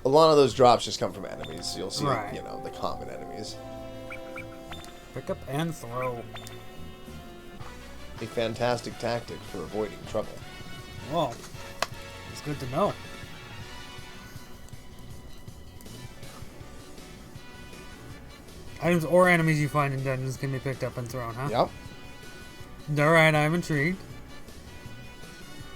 A lot of those drops just come from enemies. You'll see, Right. you know, the common enemies. Pick up and throw. A fantastic tactic for avoiding trouble. Well, it's good to know. Items or enemies you find in dungeons can be picked up and thrown, huh? Yep. Alright, I'm intrigued.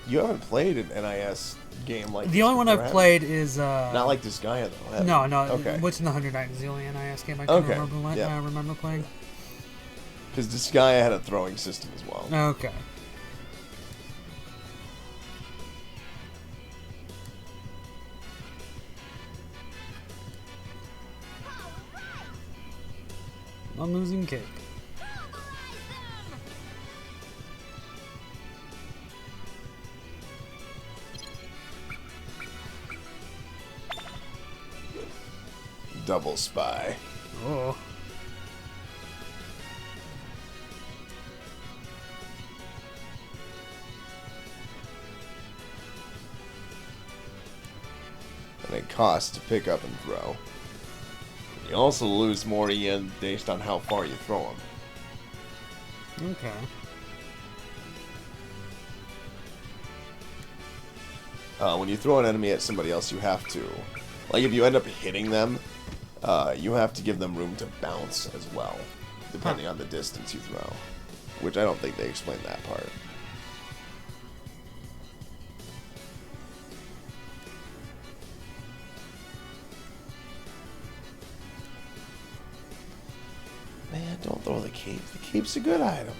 You haven't played an NIS game like The this only one before, I've have played is... Not like Disgaea, though, have No, you? no. Okay. What's in the 100 Items? The only NIS game I can Okay, remember, yeah. remember playing. Because Disgaea had a throwing system as well. Okay. Unlosing cake. Double spy. Oh. And it costs to pick up and throw. You also lose more EN based on how far you throw them. Okay. When you throw an enemy at somebody else, you have to... Like, if you end up hitting them, you have to give them room to bounce as well, depending on the distance you throw. Which I don't think they explained that part. Man, don't throw the cape. The cape's a good item.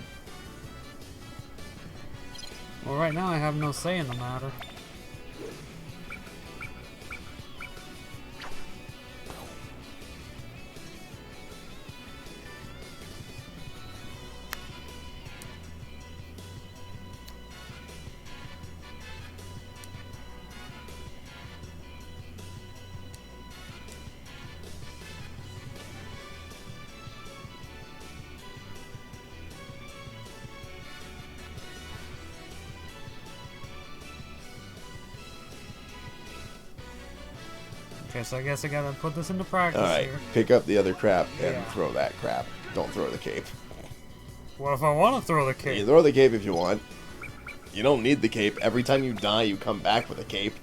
Well, right now I have no say in the matter. Okay, so I guess I gotta put this into practice Alright, here. pick up the other crap and Yeah. throw that crap. Don't throw the cape. What if I want to throw the You cake? throw the cape if you want. You don't need the cape. Every time you die, you come back with a cape.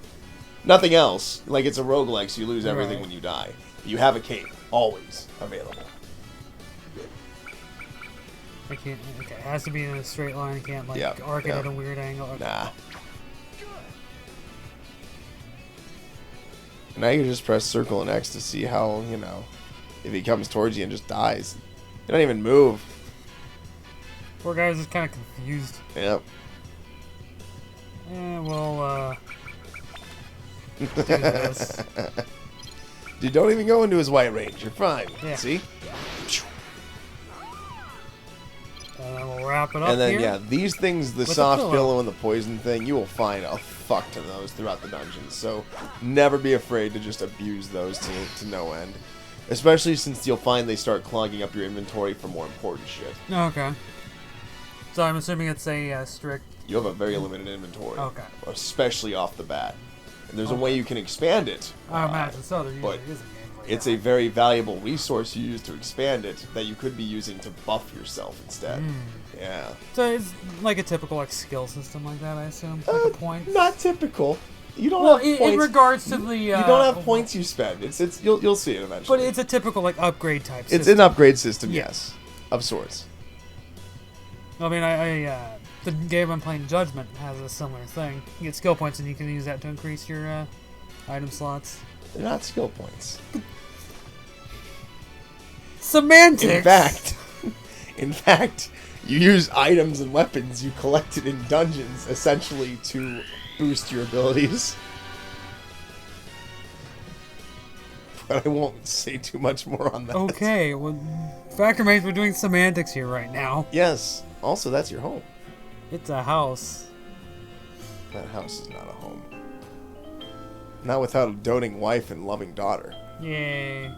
Nothing else. Like, it's a roguelike, so you lose everything Right. when you die. You have a cape. Always available. I can't. Okay, it has to be in a straight line. I can't like Yeah, arc it yeah. at a weird angle. Okay. Nah. Now you just press circle and X to see how, you know, if he comes towards you and just dies. You don't even move. Poor guy was just kind of confused. Yep. We'll do this. Dude, don't even go into his white range. You're fine. Yeah. See? And then we'll wrap it up And then, here. yeah, these things, the With the soft pillow. pillow and the poison thing, you will find a fuck ton of those throughout the dungeons. So never be afraid to just abuse those to no end. Especially since you'll find they start clogging up your inventory for more important shit. Okay. So I'm assuming it's a strict. You have a very limited inventory. Okay. Especially off the bat. And there's a way you can expand it. I imagine so. There usually but is a game like It's that. a very valuable resource you use to expand it that you could be using to buff yourself instead. Yeah. So it's like a typical like skill system like that, I assume. Like a point. Not typical. You don't Well, have in points. regards to the. You don't have points you spend. It's you'll see it eventually. But it's a typical like upgrade type. It's system. an upgrade system, Yeah. yes, of sorts. I mean, the game I'm playing, Judgment, has a similar thing. You get skill points, and you can use that to increase your item slots. They're not skill points. Semantics. In fact, you use items and weapons you collected in dungeons essentially to boost your abilities. But I won't say too much more on that. Okay, well, fact remains we're doing semantics here right now. Yes. Also, that's your home. It's a house. That house is not a home. Not without a doting wife and loving daughter. Yay.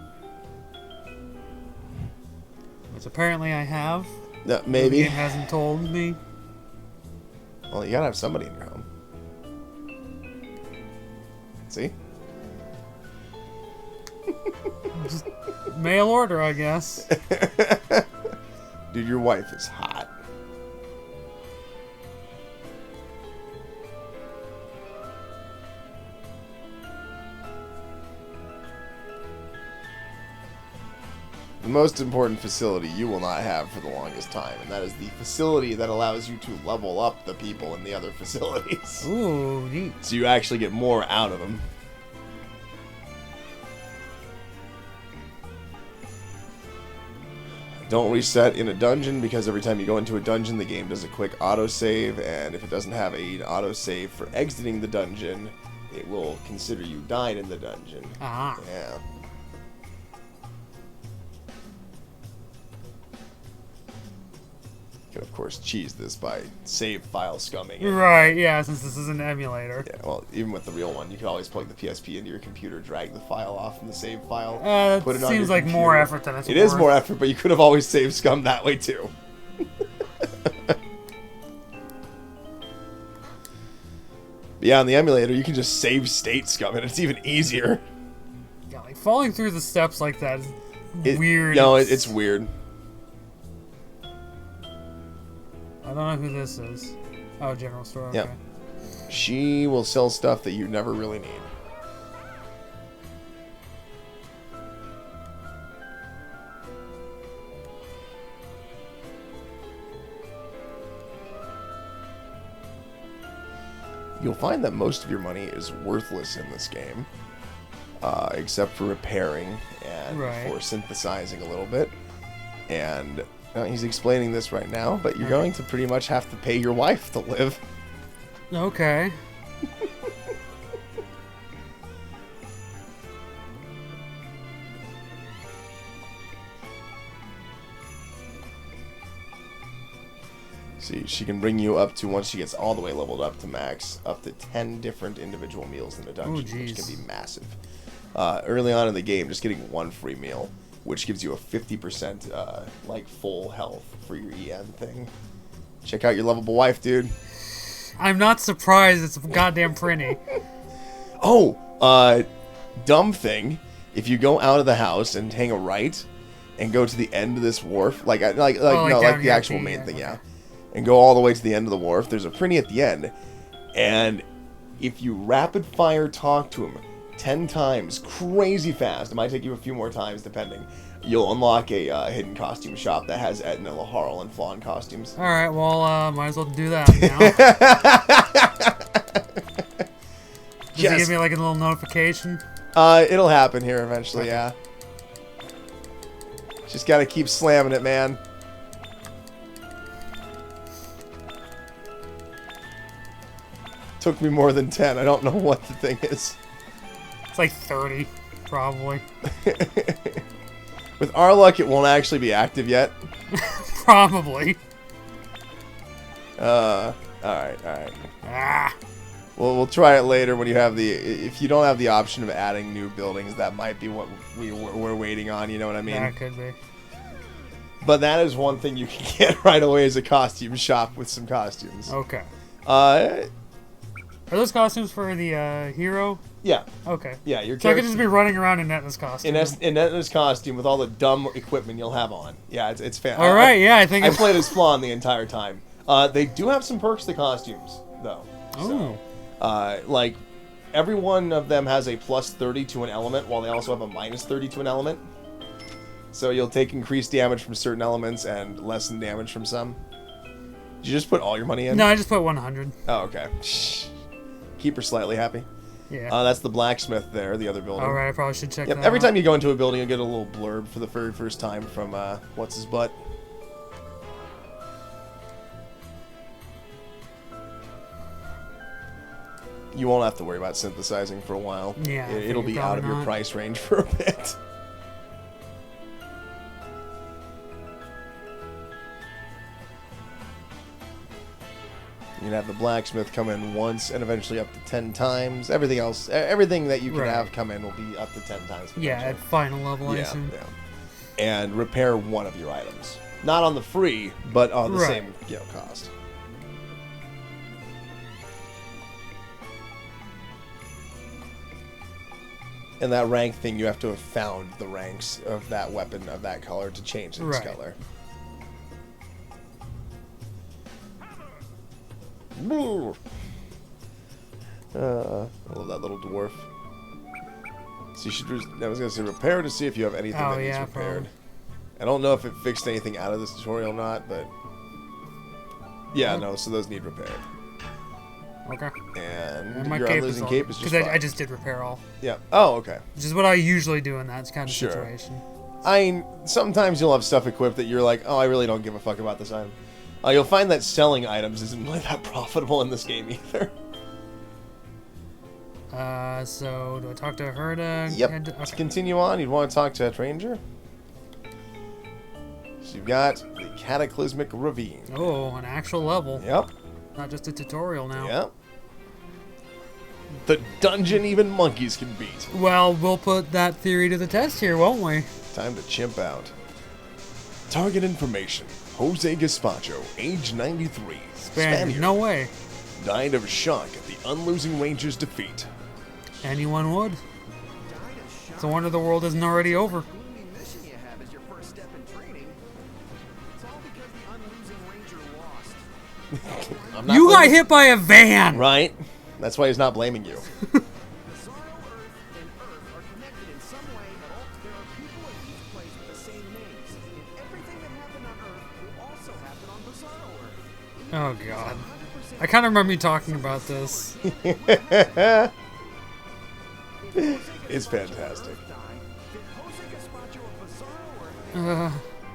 Which apparently I have. Maybe. The game hasn't told me. Well, you gotta have somebody in your home. See? Just mail order, I guess. Dude, your wife is hot. The most important facility you will not have for the longest time, and that is the facility that allows you to level up the people in the other facilities. Ooh, neat. So you actually get more out of them. Don't reset in a dungeon, because every time you go into a dungeon, the game does a quick autosave, and if it doesn't have an autosave for exiting the dungeon, it will consider you died in the dungeon. Ah. Yeah. You can, of course, cheese this by save file scumming. Right, yeah, since this is an emulator. Yeah, well, even with the real one, you can always plug the PSP into your computer, drag the file off from the save file, put it on seems your like computer. more effort than it's It worth. is more effort, but you could have always saved scum that way, too. But yeah, on the emulator, you can just save state scum, and it's even easier. Yeah, like falling through the steps like that is weird. No, it's weird. I don't know who this is. Oh, General Store, okay. Yep. She will sell stuff that you never really need. You'll find that most of your money is worthless in this game, except for repairing and for synthesizing a little bit. And he's explaining this right now, but you're going to pretty much have to pay your wife to live. Okay. See, she can bring you up to, once she gets all the way leveled up to max, up to 10 different individual meals in the dungeon, which can be massive. Early on in the game, just getting one free meal, which gives you a 50% like full health for your EN thing. Check out your lovable wife, dude. I'm not surprised it's goddamn pretty. Oh, dumb thing. If you go out of the house and hang a right and go to the end of this wharf, like the actual main thing, yeah. And go all the way to the end of the wharf, there's a prinny at the end. And if you rapid fire talk to him 10 times crazy fast, it might take you a few more times depending, you'll unlock a hidden costume shop that has Edna, Laharl, and Flawn costumes. Alright, well, might as well do that now. Does it give me like a little notification? It'll happen here eventually, yeah. Just gotta keep slamming it, man. Took me more than 10. I don't know what the thing is. It's like 30, probably. With our luck, it won't actually be active yet. Probably. Alright. Ah. We'll try it later when you have the... If you don't have the option of adding new buildings, that might be what we're waiting on, you know what I mean? That could be. But that is one thing you can get right away, is a costume shop with some costumes. Okay. Are those costumes for the hero? Yeah. Okay. Yeah, your so I could just be running around in Etna's costume. In Etna's costume with all the dumb equipment you'll have on. Yeah, it's fan. All right, yeah, I think... I played as Flawn the entire time. They do have some perks to costumes, though. Oh. So, like, every one of them has a plus 30 to an element, while they also have a minus 30 to an element. So you'll take increased damage from certain elements and lessen damage from some. Did you just put all your money in? No, I just put 100. Oh, okay. Keep her slightly happy. Yeah. That's the blacksmith there, the other building. Alright, I probably should check that out. Every time you go into a building, you'll get a little blurb for the very first time from, what's-his-butt. You won't have to worry about synthesizing for a while. Yeah. It'll be out of your price range for a bit. You can have the blacksmith come in once and eventually up to 10 times. Everything else, everything that you can have come in will be up to 10 times. Yeah, at final level, I assume. Yeah. and repair one of your items. Not on the free, but on the Right. same cost. And that rank thing, you have to have found the ranks of that weapon of that color to change its Right. color. Woo. I love that little dwarf. So you should. I was gonna say repair to see if you have anything Oh, that needs yeah, repaired. probably. I don't know if it fixed anything out of this tutorial or not, but yeah, no. So those need repaired. Okay. And My your cape unlosing is all, cape is just because fine. I just did repair all, Yeah. Oh, okay. which is what I usually do in that kind of Sure. situation. I mean, sometimes you'll have stuff equipped that you're like, oh, I really don't give a fuck about this item. You'll find that selling items isn't really that profitable in this game either. So do I talk to her to? Yep. head to- To okay. continue on, you'd want to talk to a ranger. So you've got the Cataclysmic Ravine. Oh, an actual level, Yep. not just a tutorial now. Yep. The dungeon even monkeys can beat. Well, we'll put that theory to the test here, won't we? Time to chimp out. Target information. Jose Gaspacho, age 93. Spaniard. No way. Died of shock at the Unlosing Ranger's defeat. Anyone would. It's a wonder the world isn't already over. Gloomy mission you have as your first step in training. It's all because the Unlosing Ranger lost. I'm not You got blaming- hit by a van! Right? That's why he's not blaming you. Bizarro Earth and Earth are connected in some way. There are people at each place with the same names. And everything that happened on Earth will also happen on Bizarro Earth. Oh, God. I kind of remember you talking about this. It's fantastic. Uh,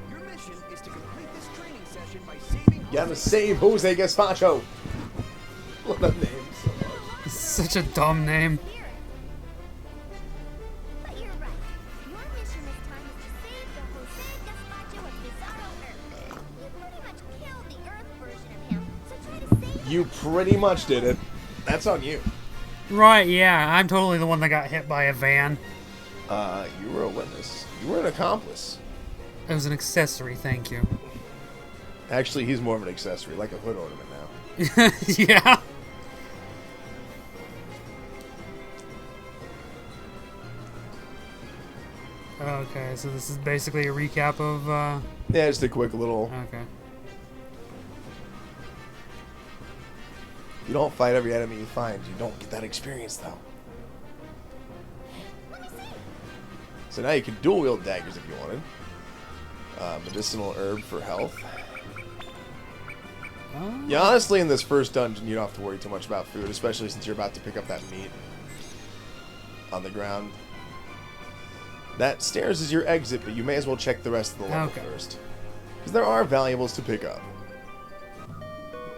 Your mission is to complete this training session by saving You gotta save Jose Gaspacho. Love that name so much. it's such a dumb name. But you're right. Your mission this time is to save the Jose Gaspacho of Bizarro Earth. You pretty much killed the Earth version of him, so try to save him. You pretty much did it. That's on you. Right, yeah, I'm totally the one that got hit by a van. You were a witness. You were an accomplice. It was an accessory, thank you. Actually, he's more of an accessory, like a hood ornament now. Yeah. Okay, so this is basically a recap of, Yeah, just a quick little... okay. You don't fight every enemy you find. You don't get that experience, though. So now you can dual-wield daggers if you wanted. Medicinal herb for health. Yeah, honestly, in this first dungeon, you don't have to worry too much about food, especially since you're about to pick up that meat on the ground. That stairs is your exit, but you may as well check the rest of the level Okay. first. Because there are valuables to pick up.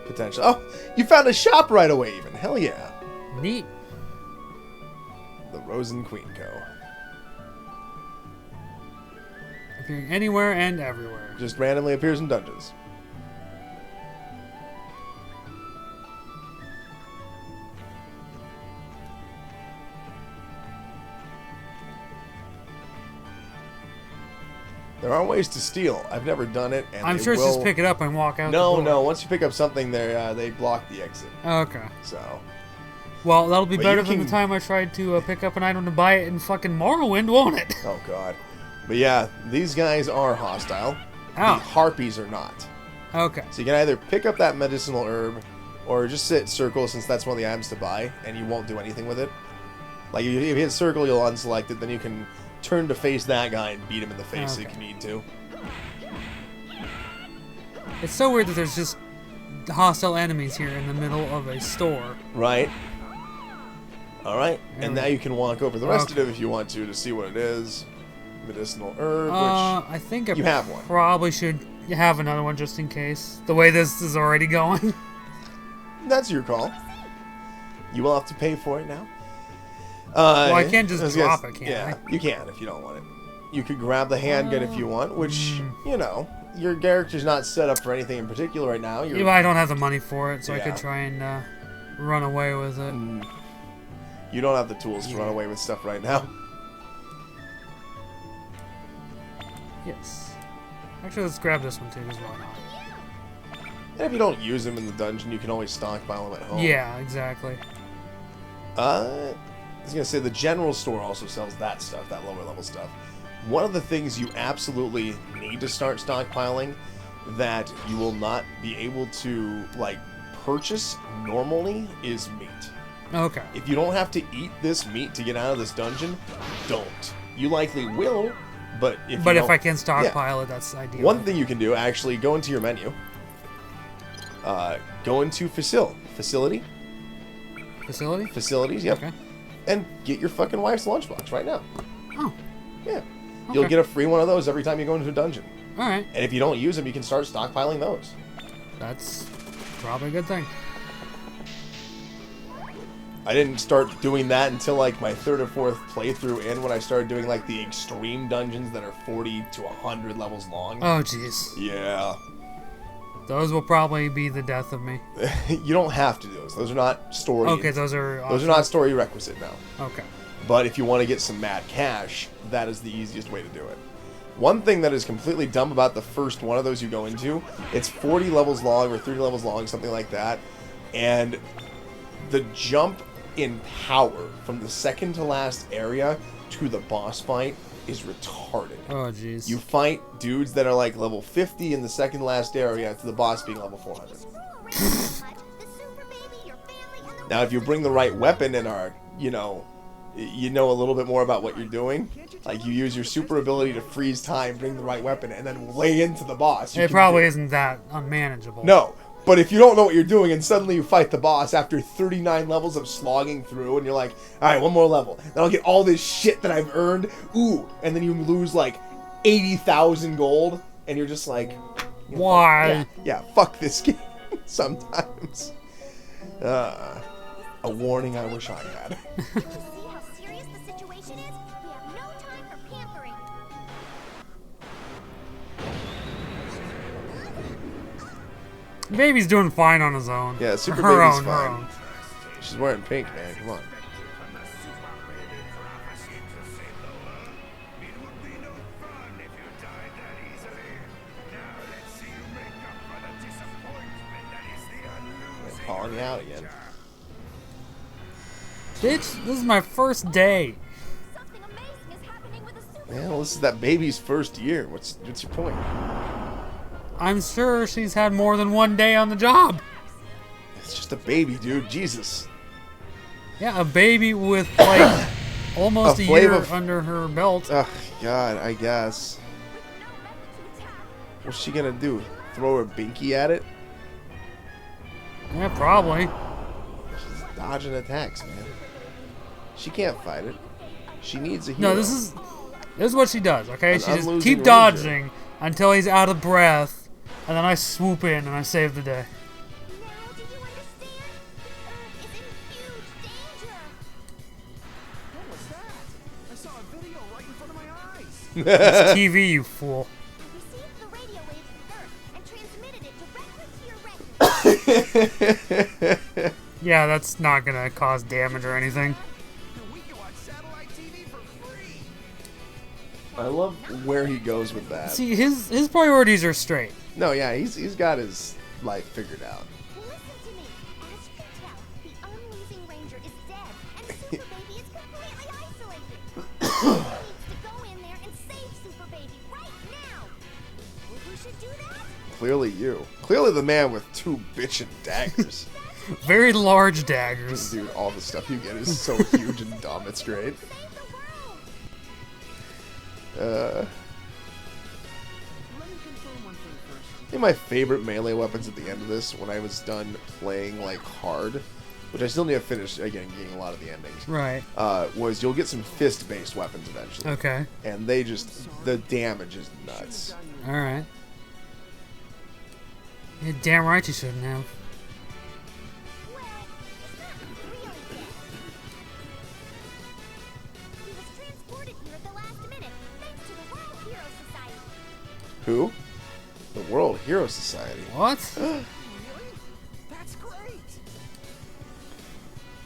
Potential. Oh, you found a shop right away, even. Hell yeah. Neat. The Rosen Queen Co. Appearing anywhere and everywhere. Just randomly appears in dungeons. There are ways to steal. I've never done it, and I'm they sure it's just will- pick it up and walk out. No, the door. no. Once you pick up something, they block the exit. Okay. So Well, that'll be But better you than can- the time I tried to pick up an item to buy it in fucking Morrowind, won't it? oh god. But yeah, these guys are hostile. Oh. The harpies are not. Okay. So you can either pick up that medicinal herb, or just sit circle since that's one of the items to buy, and you won't do anything with it. Like if you hit circle, you'll unselect it. Then you can turn to face that guy and beat him in the face if Okay. you need to. It's so weird that there's just hostile enemies here in the middle of a store. Right. All right, There and we now go. you can walk over the rest Okay. of it if you want to see what it is. Medicinal herb, I think I you have one. probably should have another one just in case. The way this is already going. which that's your call. You will have to pay for it now. I can't just was drop gonna- it, can Yeah, you can if you don't want it. You could grab the handgun if you want, which you know your character's not set up for anything in particular right now. You're, Yeah, I don't have the money for it, so I Yeah. could try and run away with it. You don't have the tools to run away with stuff right now. Yes. Actually, let's grab this one too, because why not? And if you don't use them in the dungeon, you can always stockpile them at home. Yeah, exactly. I was going to say, the general store also sells that stuff, that lower level stuff. One of the things you absolutely need to start stockpiling that you will not be able to, like, purchase normally is meat. Okay. If you don't have to eat this meat to get out of this dungeon, don't. You likely will, but if you If don't- I can stockpile it, that's ideal. One thing you can do, actually, go into your menu. Go into facility. Facilities, yep. Okay. And get your fucking wife's lunchbox right now. Oh, Yeah. You'll Okay. get a free one of those every time you go into a dungeon. alright. And if you don't use them, you can start stockpiling those. That's probably a good thing. I didn't start doing that until like my 3rd or 4th playthrough in, when I started doing like the extreme dungeons that are 40 to 100 levels long. Oh, jeez. Yeah. Those will probably be the death of me. You don't have to do those. Those are not story. Okay, those are not story requisite now. Okay. But if you want to get some mad cash, that is the easiest way to do it. One thing that is completely dumb about the first one of those you go into, it's 40 levels long or 30 levels long, something like that. And the jump in power from the second to last area to the boss fight is retarded. Oh, jeez. You fight dudes that are like level 50 in the second to last area to the boss being level 400. The super baby, your family, and the Now, if you bring the right weapon and are, you know a little bit more about what you're doing, like you use your super ability to freeze time, bring the right weapon, and then lay into the boss. You It can probably do- isn't that unmanageable. No, but if you don't know what you're doing and suddenly you fight the boss after 39 levels of slogging through, and you're like, all right, one more level, then I'll get all this shit that I've earned. Ooh, and then you lose like 80,000 gold, and you're just like, Why? yeah, fuck this game. Sometimes. A warning I wish I had. Can't you see how serious the situation is? We have no time for pampering. Baby's doing fine on his own. Yeah, Super her Baby's own, fine. Her own. She's wearing pink, man. Come on. They're calling you out again. Bitch, this is my first day. Something amazing is happening with the super Well, this is that baby's first year. What's your point? I'm sure she's had more than one day on the job. It's just a baby, dude. Jesus. Yeah, a baby with like almost A a flame year of- under her belt. Ugh, God, I guess. no method to attack. What's she gonna do? Throw her binky at it? Yeah, probably. She's dodging attacks, man. She can't fight it. She needs a hero. No, this is what she does. Okay, An she just unlosing keep ranger. dodging until he's out of breath, and then I swoop in and I save the day. Now do you understand? The Earth is in huge danger. What was that? I saw a video right in front of my eyes. It's TV, you fool. I received the radio waves from Earth and transmitted it directly to your retina. Yeah, that's not gonna cause damage or anything. We can watch satellite TV for free. I love where he goes with that. See, his priorities are straight. No, yeah, he's got his life figured out. Listen to me. As you can tell, the Unlosing Ranger is dead, and Super Baby is completely isolated. He needs to go in there and save Super Baby right now. Think we should do that? Clearly you. Clearly the man with 2 bitchin' daggers. Very large daggers. Dude, all the stuff you get is so huge and dumb, it's great. Save the world. Let me confirm one thing first. I think my favorite melee weapons at the end of this, when I was done playing like hard, which I still need to finish, again, getting a lot of the endings, Right. was you'll get some fist-based weapons eventually. Okay. And they just, the damage is nuts. All right. Yeah, damn right you shouldn't have. Well, he's not really dead. He was transported here at the last minute, thanks to the World Hero Society. Who? The World Hero Society. What? Really? That's great.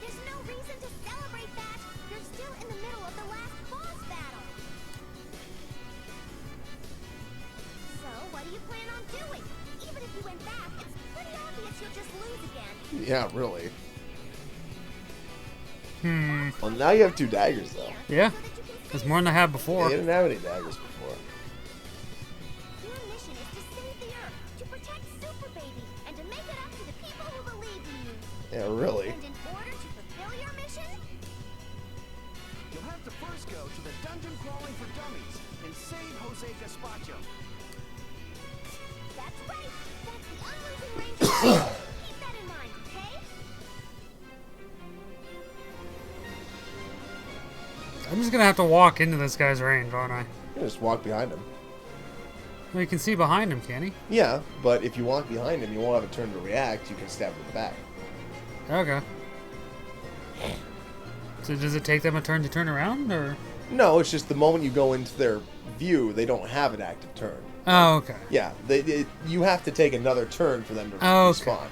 There's no reason to celebrate that. You're still in the middle of the last boss battle. plan on doing? Even if you went back, it's pretty obvious you'll just lose again. Yeah, really. Well, Hmm. now you have 2 daggers, though. Yeah. There's more than I had before. You didn't have any daggers before. Your mission is to save the Earth, to protect Super Baby, and to make it up to the people who believe in you. Yeah, really. And in order to fulfill your mission, You'll have to first go to the dungeon crawling for dummies and save Jose Gaspacho. that's right. That's the Unlosing Ranger. Keep that in mind, okay? I'm just gonna have to walk into this guy's range, aren't I? You just walk behind him. Well, you can see behind him, can he? Yeah, but if you walk behind him, you won't have a turn to react. You can stab him in the back. Okay. So does it take them a turn to turn around, or? No, it's just the moment you go into their view, they don't have an active turn. Oh, okay. Yeah, you have to take another turn for them to Oh, okay. respawn.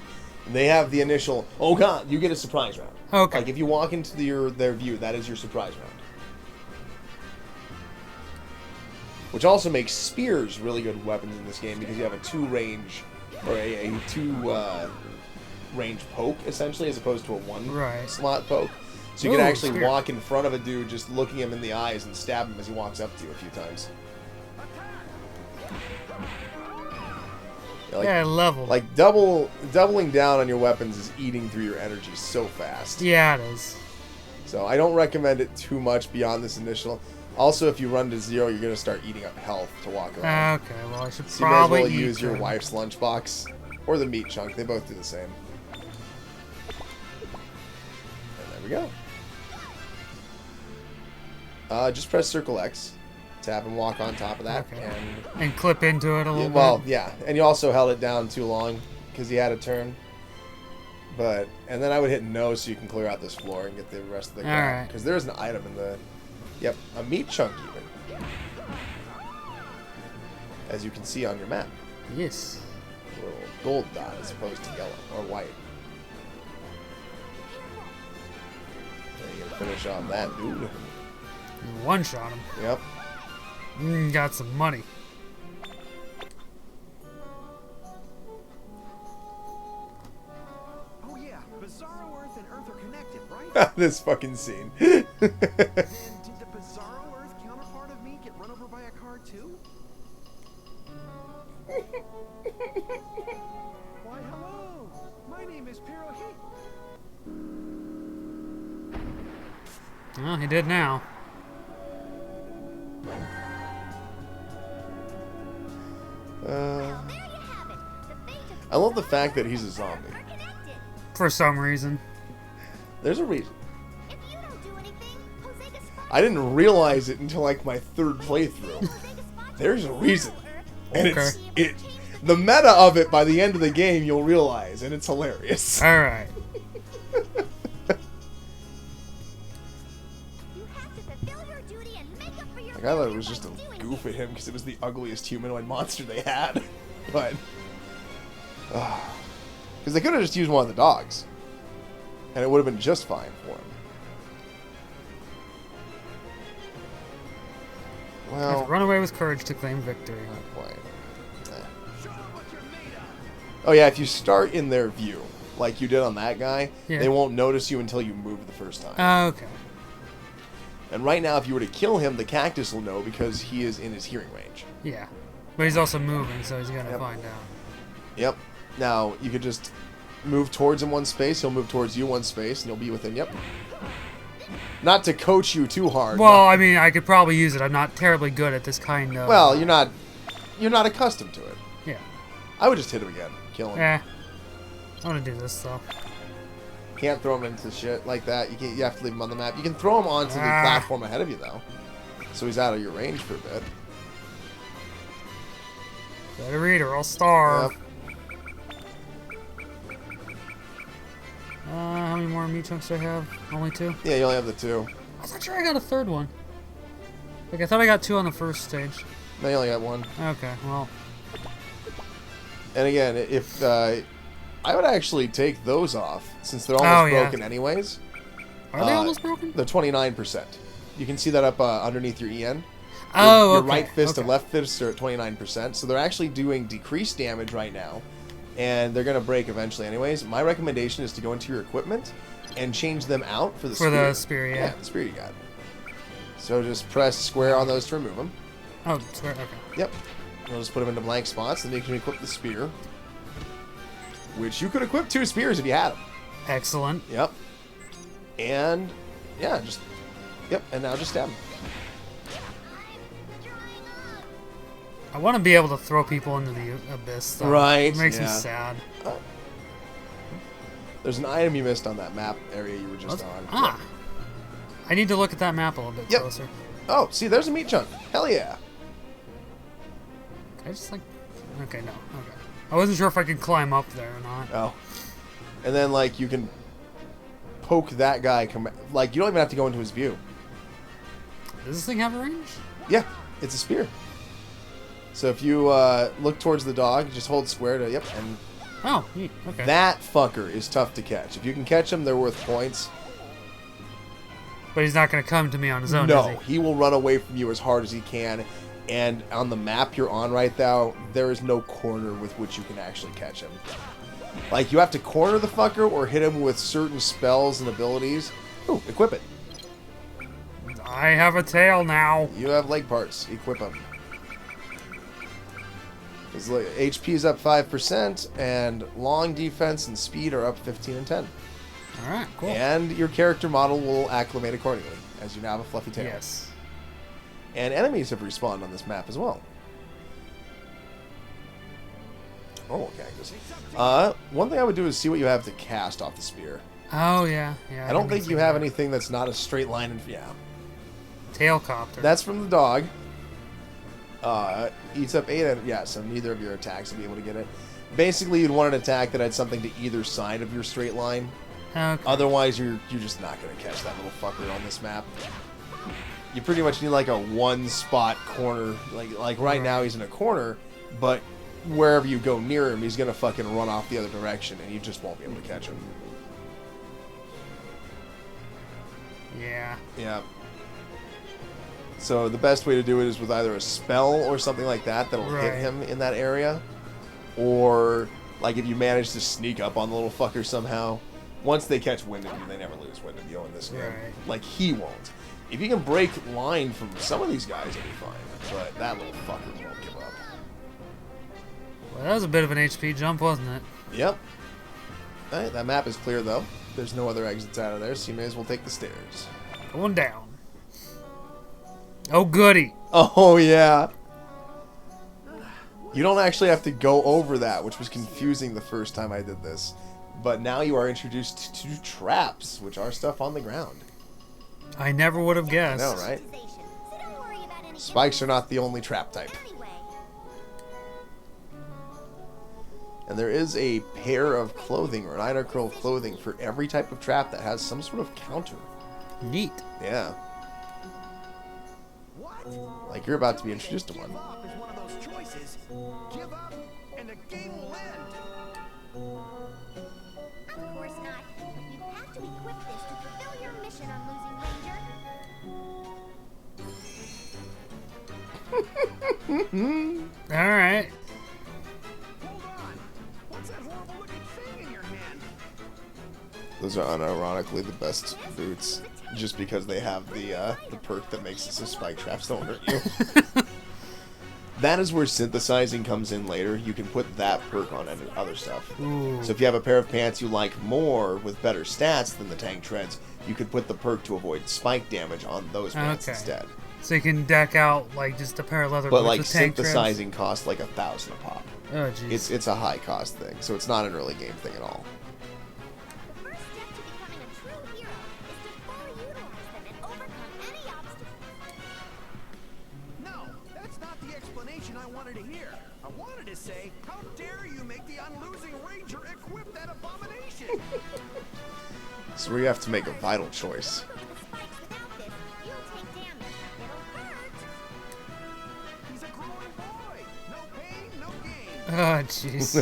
And they have the initial, oh god, you get a surprise round. Okay. Like if you walk into their view, that is your surprise round. Which also makes spears really good weapons in this game because you have a 2-range, or a 2-range poke, essentially, as opposed to a 1-slot poke. So you can Ooh, actually spear. walk in front of a dude just looking him in the eyes and stab him as he walks up to you a few times. Like, Yeah, level. like doubling down on your weapons is eating through your energy so fast. Yeah, it is. So I don't recommend it too much beyond this initial. Also, if you run to 0, you're going to start eating up health to walk around. Okay, well, I should So you may as probably well eat use your them. wife's lunchbox or the meat chunk. They both do the same. And there we go. Just press circle X, tap and walk on top of that. Okay. And clip into it a little Well, bit. yeah, and you also held it down too long because you had a turn. And then I would hit no so you can clear out this floor and get the rest of the ground. Alright. Because there is an item in the... Yep, a meat chunk even. As you can see on your map. Yes. A little gold dot as opposed to yellow or white. And you're going to finish off that dude. You one-shot him. Yep. Got some money. Oh yeah, Bizarro Earth and Earth are connected, right? This fucking scene. And did the Bizarro Earth counterpart of me get run over by a car too? Why, hello! My name is Pirohit. Well, he did now. there you have it. The fate of I love the fact that he's a zombie. are connected. For some reason. There's a reason. If you don't do anything, Jose Gaspacho... I didn't realize it until like my 3rd playthrough. Jose Gaspacho There's a will reason. Earth. And the meta of it by the end of the game you'll realize, and it's hilarious. Alright. You have to fulfill your duty and make up for your Like, I thought it failure was just by a doing goof at it. him because it was the ugliest humanoid monster they had. But because they could have just used one of the dogs, and it would have been just fine for him. Well, Run away with courage to claim victory. not quite. Eh. Show 'em what you're made of. Oh yeah, if you start in their view, like you did on that guy, Yeah. they won't notice you until you move the first time. Okay. And right now, if you were to kill him, the cactus will know because he is in his hearing range. Yeah. But he's also moving, so he's gonna Yep. find out. Yep. Now, you could just move towards him one space, he'll move towards you one space, and you'll be within, yep. Not to coach you too hard. Well, I mean, I could probably use it. I'm not terribly good at this kind of... Well, you're not accustomed to it. Yeah. I would just hit him again. Kill him. Eh. I want to do this, though. Can't throw him into shit like that. You have to leave him on the map. You can throw him onto the Ah. platform ahead of you, though. So he's out of your range for a bit. Better read or I'll starve. Yep. How many more meat chunks do I have? Only 2? Yeah, you only have the 2. I thought sure I got a 3rd one. Like, I thought I got 2 on the first stage. No, you only got 1. Okay, well... And again, if I would actually take those off since they're almost yeah. broken anyways. Are they almost broken? They're 29%. You can see that up underneath your EN. Oh, Your okay. right fist okay. and left fist are at 29%, so they're actually doing decreased damage right now, and they're going to break eventually anyways. My recommendation is to go into your equipment and change them out for the spear. For the spear, yeah. Yeah, the spear you got. So just press square on those to remove them. Oh, square. Okay. Yep. We'll just put them into blank spots, and then you can equip the spear. Which you could equip 2 spears if you had them. Excellent. Yep. And, yeah, just... Yep, and now just stab them. I want to be able to throw people into the abyss, though. Right, It makes me yeah. sad. There's an item you missed on that map area you were just on. Ah. I need to look at that map a little bit Yep. closer. Oh, see, there's a meat chunk. Hell yeah. Can I just, like... Okay, no. Okay. I wasn't sure if I could climb up there or not. Oh. And then, like, you can poke that guy. Like, you don't even have to go into his view. Does this thing have a range? Yeah, it's a spear. So if you look towards the dog, just hold square to, yep, and Oh, neat. Okay. that fucker is tough to catch. If you can catch him, they're worth points. But he's not going to come to me on his own, No, is he? he will run away from you as hard as he can. And on the map you're on right now, there is no corner with which you can actually catch him. Like, you have to corner the fucker or hit him with certain spells and abilities. Ooh, equip it. I have a tail now. You have leg parts. Equip them. His HP is up 5%, and long defense and speed are up 15 and 10. All right, cool. And your character model will acclimate accordingly, as you now have a fluffy tail. Yes. And enemies have respawned on this map as well. Oh, cactus. One thing I would do is see what you have to cast off the spear. Oh, yeah. Yeah. I don't think you have any anything that's not a straight line. And yeah, tail copter. that's from the dog. Eats up 8. Yeah, so neither of your attacks will be able to get it. Basically, you'd want an attack that had something to either side of your straight line. Okay. Otherwise, you're just not going to catch that little fucker on this map. You pretty much need like a one-spot corner. Like right now, he's in a corner, but wherever you go near him, he's going to fucking run off the other direction, and you just won't be able to catch him. Yeah. Yeah. So the best way to do it is with either a spell or something like that that'll hit Right. him in that area, or like if you manage to sneak up on the little fucker somehow. Once they catch wind of you, they never lose wind of you in this game. Right. Like he won't. If you can break line from some of these guys, it'll be fine. But that little fucker won't give up. Well, that was a bit of an HP jump, wasn't it? Yep. Alright, that map is clear though. There's no other exits out of there, so you may as well take the stairs. Going down. Oh, goody. Oh, yeah. You don't actually have to go over that, which was confusing the first time I did this. But now you are introduced to traps, which are stuff on the ground. I never would have guessed. I know, right? So don't worry about any Spikes are not the only trap type. anyway. And there is a pair of clothing, or an inner curl clothing, for every type of trap that has some sort of counter. Neat. Yeah. What? Like you're about to be introduced to one. Give up is one of those choices. Give up, and the game will end. Of course not. But you have to equip this to fulfill your mission, Unlosing Ranger. All right. Hold on. What's that horrible looking thing in your hand? Those are unironically the best boots, just because they have the perk that makes it so spike traps don't hurt you. That is where synthesizing comes in later. You can put that perk on other stuff. Ooh. So if you have a pair of pants you like more with better stats than the tank treads, you could put the perk to avoid spike damage on those pants Okay. instead. So you can deck out like just a pair of leather But boots like with tank treads. synthesizing costs like 1,000 a pop. Oh, jeez. It's a high cost thing, so it's not an early game thing at all. The first step to becoming a true hero is to fully utilize them and overcome any obstacles. No, that's not the explanation I wanted to hear. I wanted to say, how dare you make the Unlosing Ranger equip that abomination? So we have to make a vital choice. With the spikes without this, you'll take damage. It'll hurt. He's a growing boy. No pain, no gain. Oh, jeez.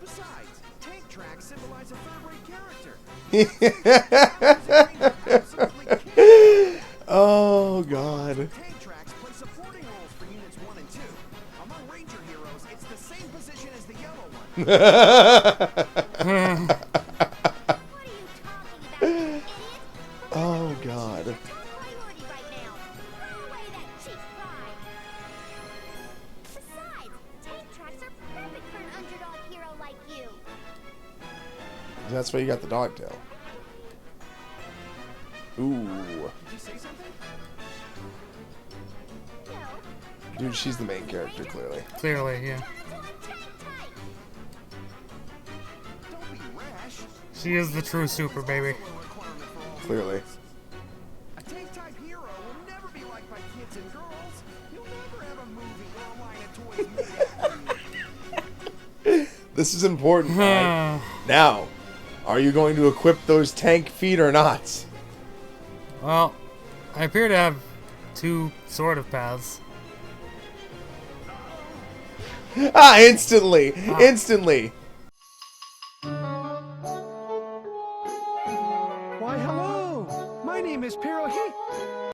Besides, tank tracks symbolize a third-rate character. Oh god. Tank tracks place same position as the yellow one. What are you talking about, you idiot? Oh god. Top priority right now. Throw away that cheap pride. Besides, tank tracks are perfect for an underdog hero like you. That's why you got the dog tail. Ooh. Did you say something? No. Dude, she's the main character, clearly. Clearly, yeah. Turn into a tank type. Don't be rash. She is the true super baby. A requirement for all Clearly. A tank type hero will never be liked by kids and girls. You'll never have a movie or a line of toys made after you. This is important, right? Now, are you going to equip those tank feet or not? Well, I appear to have two sort of paths. Ah, instantly! Instantly! Why, hello! My name is Pirohi.